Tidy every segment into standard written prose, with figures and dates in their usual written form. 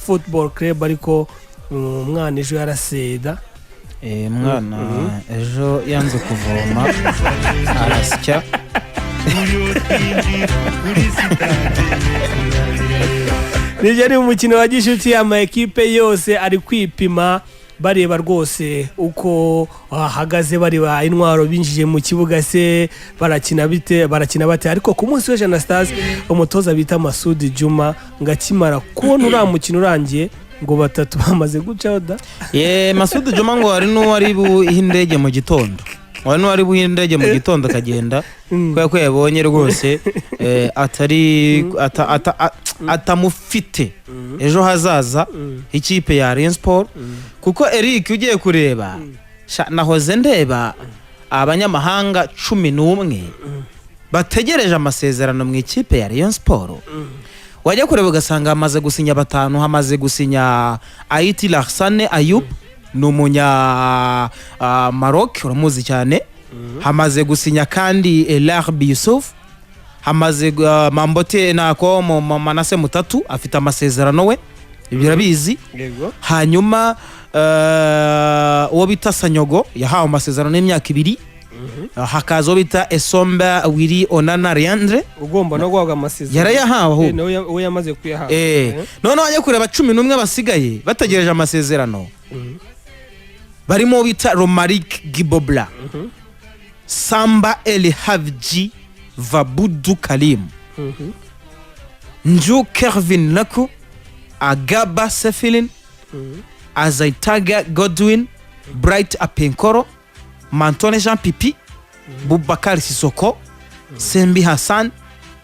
Football Club ariko umwana ejo yaraseda mwana ejo yanze kuvoma arasya Nije ari umukino wa gishuti ama ekipe yose ari kwipima bareba rwose uko hahagaze bareba intwaro binjije mu kibuga se barakina bate ariko ku munsi w'ejo Stars umutoza bita Masudi Juma ngakimara kubona uriya mukino urangiye ngo batatu bamaze gucaho da Masudi Juma ngo ari n'uwari buhindege mu gitondo wari buhindege mu gitondo kagenda ko yabonye rwose atari atamufite ejo hazaza ikipe ya Rayon Sport kuko Eric ugiye kureba nahoze ndeba abanyamahanga 11 bategereje amasezerano mu ikipe ya Rayon Sport wajya kureba ugasanga hamaze gusinya batanu hamaze gusinya Aiti Larsane Ayub n'umunya Maroc uramuzi cyane hamaze gusinya kandi Elarbi Yusuf hamaze Mambote nako Manase Mutatu afite amasezerano we birabizi hanyuma uwo bita Sanyogo yahawe amasezerano y'imyaka 2 hakaza uwo bita Esomba Wiri Onana Riandre ugomba no guhabwa amasezerano yarayahawe aho yamaze kuyahawa none wajya kureba 11 basigaye bategereje amasezerano barimo bita Romaric Gibobla Samba El Havji Vabudu Kalim Nju Kervin Laku Agaba Sefilin Azaitaga Godwin Bright Apenkoro Mantone Jean Pipi Boubacar Sissoko Sembi Hassan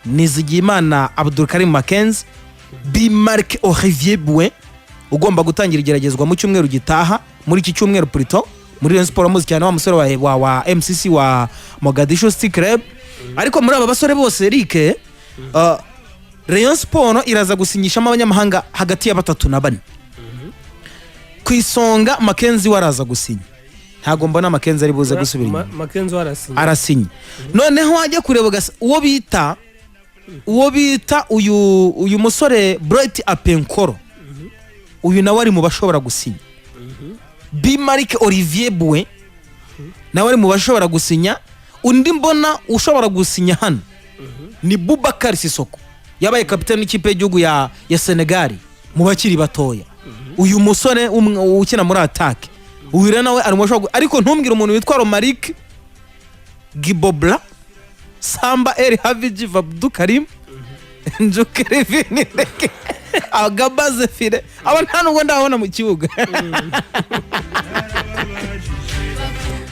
Nizigimana Abdul Karim Mackenzie Bimark Olivier Bouin ugomba gutangira igeragezwa mu cyumweru gitaha muri iki cyumweru Prito muri Rayon Sport muzi cyane wa musore wa MCC wa Mogadishu City Club ariko muri aba basore bose Eric Rayon Sport iraza gusinyisha abanyamahanga hagati ya 3 na 4 ku isonga Mackenzie waraza gusinya ntago mbona Mackenzie ari buze gusubira Mackenzie arasinya noneho wajya kureba uwo bita uyu musore Bright Apenkoro uyu nawe ari mu bashobora gusinya Bimark Olivier Bouin nawe ari mu bashobora gusinya undi mbona ushobora gusinya hano ni Boubacar Sissoko yabaye kapiteni w'ikipe y'igihugu ya Senegal mu bakiri batoya uyu musore ukina muri attack uyu nawe ari mu bashobora ariko ntumbwire umuntu witwa Romaric Gibobla Samba El Havji Vabudu Karim Njukere Vinireke Agabaze fire aba nta nubwo ndabona mu kibuga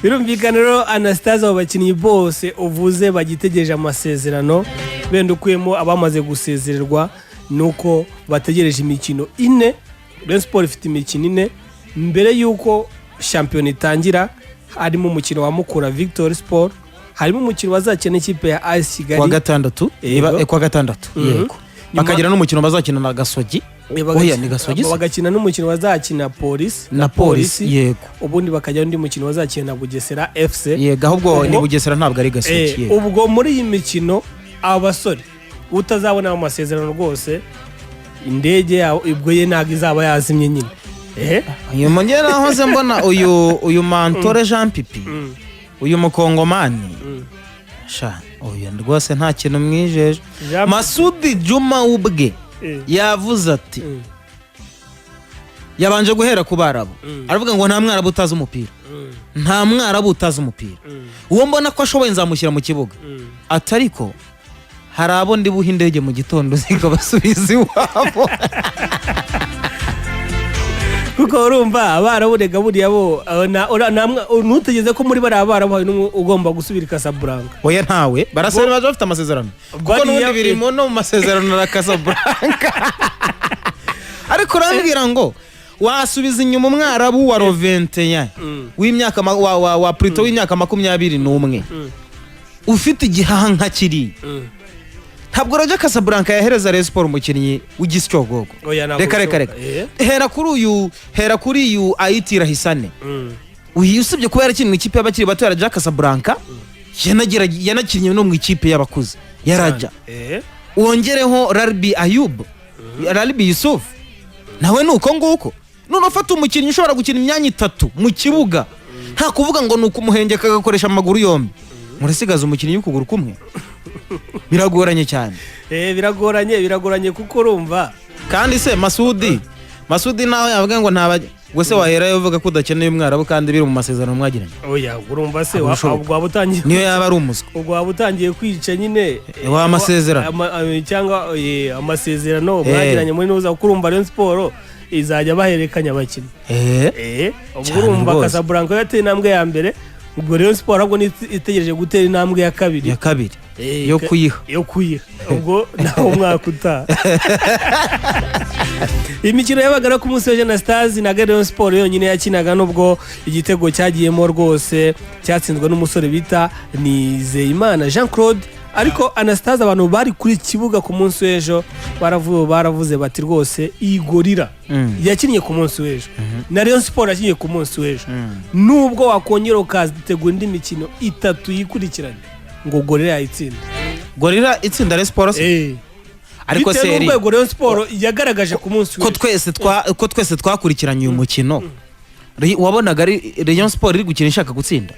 birumvikana rero Anastasia abakinnyi bose uvuze bagitegereje amasezerano bende ukuyemo abamaze gusezererwa nuko bategereje imikino 4 Rayon Sport ifite imikino 4 mbere yuko shampiyona itangira harimo umukino wa Mukura Victory Sport harimo umukino wazakina ikipe ya AS Kigali kwa gatandatu yego bakagira n'umukino bazakina na Gasogi ni Gasogi bagakina n'umukino bazakina Police na Police yego ubundi bakajya undi mukino bazakina na Bugesera FC yego ahubwo ni Bugesera ntabwo ari Gasogi yego ubwo muri iyi mikino abasore utazabona amasezerano rwose indege yawo ibwo ye ntago izaba yazimye nyine uyu mongera hoze mbona uyu Mantore Jean Pipi uyu mukongomani oya rwose nta kintu mwijeje Masudi Juma ubwe yavuze ati yabanje guhera ku Barabu aravuga ngo nta mwarabu utazi umupira nta mwarabu utazi umupira uwo mbona ko ashoboye nzamushyira mu kibuga atariko hari abo ndi buhindege mu gitondo ziko basubiza iwabo kuko urumva abaraboneka buriya bo nutegeze ko muri bari abarabaye ugomba gusubira Casablanca oya ntawe barasaba baje bafite amasezerano kuko n'ubundi birimo no mu masezerano na Casablanca ariko urambwira ngo wasubiza inyuma umwarabu wa Rovente w'imyaka wa Prito w'imyaka 21 ufite igihanka kiri ntabwo Roger Casablanca yahereza Rayon Sport umukinnyi w'igisyogogo reka hera kuri uyu Aiti Rahisane uyu usibye kuba yarakinnye mu ikipe y'abakiri bato ya Roger Casablanca yanakinnye no mu ikipe y'abakuze ya Raja wongereho Larbi Ayub Larbi Yusuf nawe nuko nguko none ufata umukinnyi ushobora gukina imyanya 3 mu kibuga nta kuvuga ngo nuko umuhengeka agakoresha amaguru yombi murasigaza umukinnyi y'ukuguru kumwe biragoranye cyane biragoranye kuko urumva kandi se Masudi nawe yavuga ngo wese wahera uvuga ko udakeneye umwarabu kandi biri mu masezerano mwagiranye oya urumva se waba utangiye niyo yaba ari umuswa ubwo waba utangiye kwica nyine wa amasezerano cyangwa amasezerano mwagiranye muri nuza kurumva Rayon Sport izajya baherekanya abakinnyi ubwo urumva Casablanca yateye intambwe ya mbere ubwo Rayon Sport ahubwo itegereje gutera intambwe ya kabiri yo kuyiha ubwo naho umwaka utaha imikino yabaga ku munsi wa Jana Stars na Rayon Sport yonyine yakinaga nubwo igitego cyagiyemo rwose cyatsinzwe n'umusore bita Nizeyimana Jean Claude ariko Anastase abantu bari kuri kibuga ku munsi w'ejo baravuze bati rwose iyi gorira yakinnye ku munsi w'ejo na Rayon Sport yakinnye ku munsi w'ejo nubwo wakongera ukazitegura indi mikino 3 yikurikiranye ngo gorira yayitsinda itsinda Rayon Sport ariko seri n'urwego Rayon Sport yagaragaje ku munsi ko twese twakurikiranye uyu mukino wabonaga Rayon Sport iri gukina ishaka gutsinda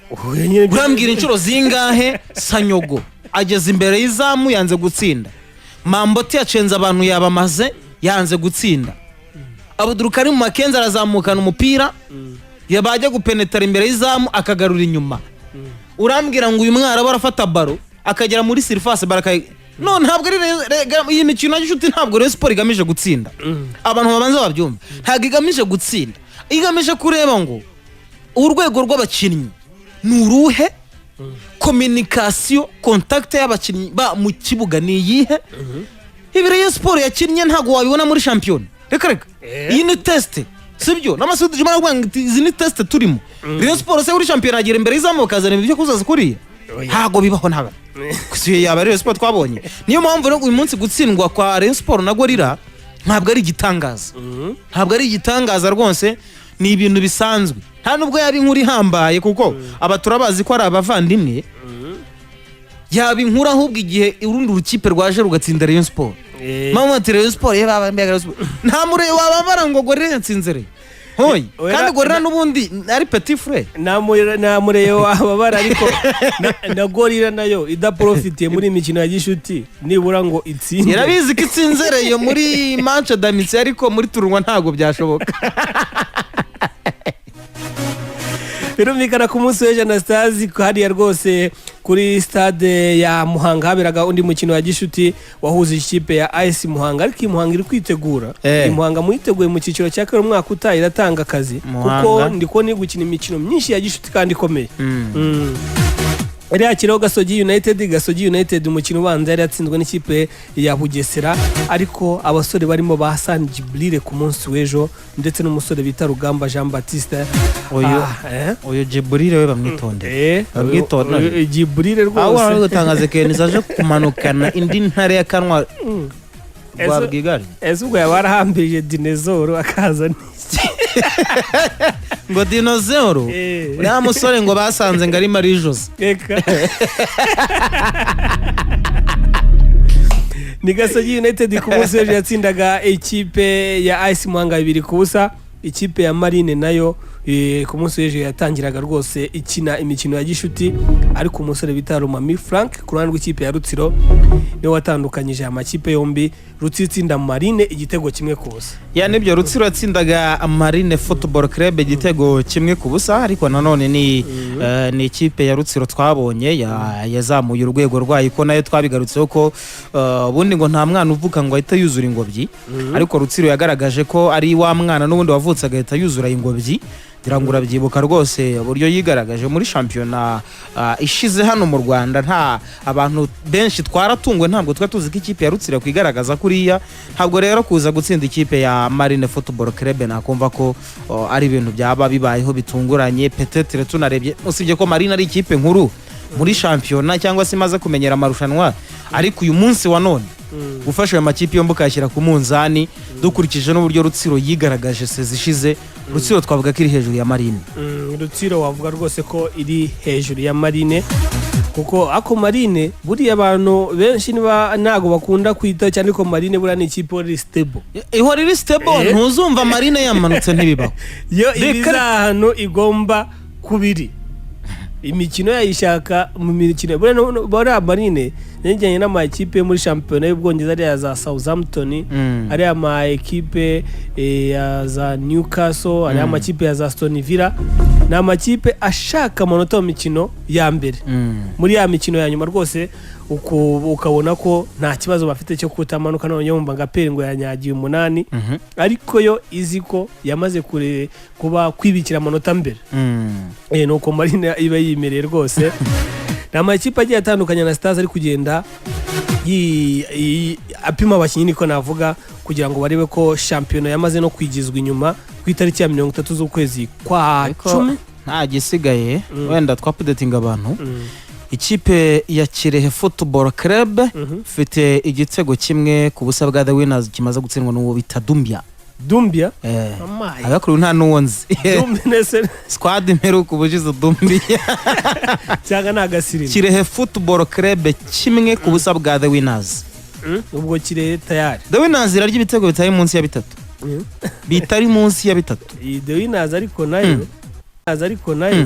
urambwira inshuro zingahe Sanyogo ageze imbere y'izamu yanze gutsinda Mambote yacenze abantu yabamaze yanze gutsinda Abudurukari mu Makenzi arazamukana umupira yabajya gupenetra imbere y'izamu akagarura inyuma urambwira ngo uyu mwara barafata baro akagera muri surface no ntabwo ari iyi mikino y'ishuti ntabwo Rayon Sport igamije gutsinda abantu babanza babyumva ntabwo igamije gutsinda igamije kureba ngo urwego rw'abakinnyi nuruhe communication contact y'abakinnyi ba mu kibuga ni yihe ibi Rayon Sport yakinnye ntabwo wabibona muri champion reka iyi ni test sibyo n'amasudi juma rwanga izi ni test turimo Rayon Sport se uri champion agera imbere y'izamuka kazana ibyo kuzaza kuriya ntago bibaho ntaga kusiye yaba Rayon Sport twabonye niyo mpamvu uyu munsi gutsindwa kwa Rayon Sport na Gorira ntabwo ari igitangaza rwose ni ibintu bisanzwe nta nubwo yabi nkuri hambaye kuko abaturabazi ko ari abavandimwe yabi nkura ahubwo igihe urundi rukipe rwaje rugatsinda Rayon Sport mama Rayon Sport nta mure wababara ngo Gorira yatsinzere hoyi kandi Gorira nubundi ari petit frère namure wababara ariko na Gorira nayo idaprofitiye muri imikino ya gishuti nibura ngo itsinde irabizi ko itsinzereye muri match d'amitié ariko muri turunwa ntago byashoboka birumvikana ku munsi wa Jana Stars hariya rwose kuri stade ya Muhanga haberaga undi mukino wa gishuti wahuza ikipe ya AS Muhanga ariko Muhanga iri kwitegura Muhanga muiteguye mu cyiciro cya kare umwaka utaha iratanga akazi kuko ndiko ni gukina imikino myinshi ya gishuti kandi ikomeye Yakiraho Gasogi United umukino ubanza yari yatsinzwe n'ikipe ya Bugesera ariko abasore barimo ba Hassan Djibril ku munsi w'ejo ndetse n'umusore bita Rugamba Jean Baptiste uyu Djibril we bamwitonde Djibril rwose aho gutangaza Kenisa aje kumanukana indi ntare ya kanwa rwabwigari ubwo yabarahambirije dinezoro akaza ngo dinozero uriya musore ngo basanze ngo ari Marie Jose ni Gasogi United ku munsi w'ejo yatsindaga ikipe ya AS Muhanga 2-0 ikipe ya Marine nayo ku munsi w'ejo yatangiraga rwose ikina imikino ya gishuti ariko umusore bita Romami Frank ku ruhande rw'ikipe ya Rutsiro niwe watandukanyije amakipe yombi Rutsitsinda Marine igitego kimwe kubusa nibyo Rutsiro yatsindaga Marine Football Club igitego kimwe kubusa ariko nanone ni ikipe ya Rutsiro twabonye yazamuye urwego rwayo ko nayo twabigarutseho ko ubundi ngo nta mwana uvuka ngo ahita yuzura ingobyi ariko Rutsiro yagaragaje ko ari wa mwana n'ubundi wavutse agahita yuzura ingobyi dirangura byibuka rwose uburyo yigaragaje muri championnat ishize hano mu Rwanda nta abantu benshi twaratungwe ntabwo twatuzi ko ikipe ya Rutsiro kwigaragaza kuriya ntabwo rero kuza gutsinda ikipe ya Marine Football Club nakumva ko ari ibintu byaba bibayeho bitunguranye peut-être tunarebye usibye ko Marine ari ikipe nkuru muri championnat cyangwa se maze kumenyera amarushanwa ariko uyu munsi wa none gufasha ayo makipe yombi ukayashyira ku munzani dukurikije n'uburyo Rutsiro yigaragaje sezishize Rutsiro twavuga ko iri hejuru ya Marine Rutsiro wavuga rwose ko iri hejuru ya Marine kuko ako Marine buriya abantu benshi ntago bakunda kwita cyane ko Marine buriya ni ikipe iri stable. ihora iri stable ntuzumva Marine yamanutse ntibibaho. Yo ibiza hano igomba kubiri imikino yayishaka mu mikino buriya Marine yajyanye n'amakipe muri shampiyona y'Ubwongereza ari za Southampton, ari ama ekipe ya za Newcastle, ari amakipe ya za Aston Villa, na amakipe ashaka amanota mu mikino ya mbere. Muri ya mikino ya nyuma rwose ukabona ko nta kibazo bafite cyo kutamanuka, none yumva ngaperi ngo yanyagiye 8, ariko yo izi ko yamaze kuba kwibikira amanota mbere. Nuko Marine iba yimereye rwose. N'amakipe agiye atandukanye na Stars ari kugenda apima abakinnyi niko navuga kugira ngo barebe ko shampiyona yamaze no kwigizwa inyuma ku itariki ya 30 z'ukwezi kwa 10. Nta gisigaye wenda twapudetinga abantu. Ikipe ya Kirehe Football Club ifite igitego kimwe ku busa bwa The Winners kimaze gutsindwa n'uwo bita Dumbia. Abakuru nta nuwonzi. Squad imperuka ubujizo Dumbia. Cyanga nagasirimo. Kirehe Football Club kimwe ku busa bwa The Winners. Ubwo Kirehe tayari. The Winners irarya ibitego bitari munsi ya 3. Bitari munsi ya 3. The Winners ariko nayo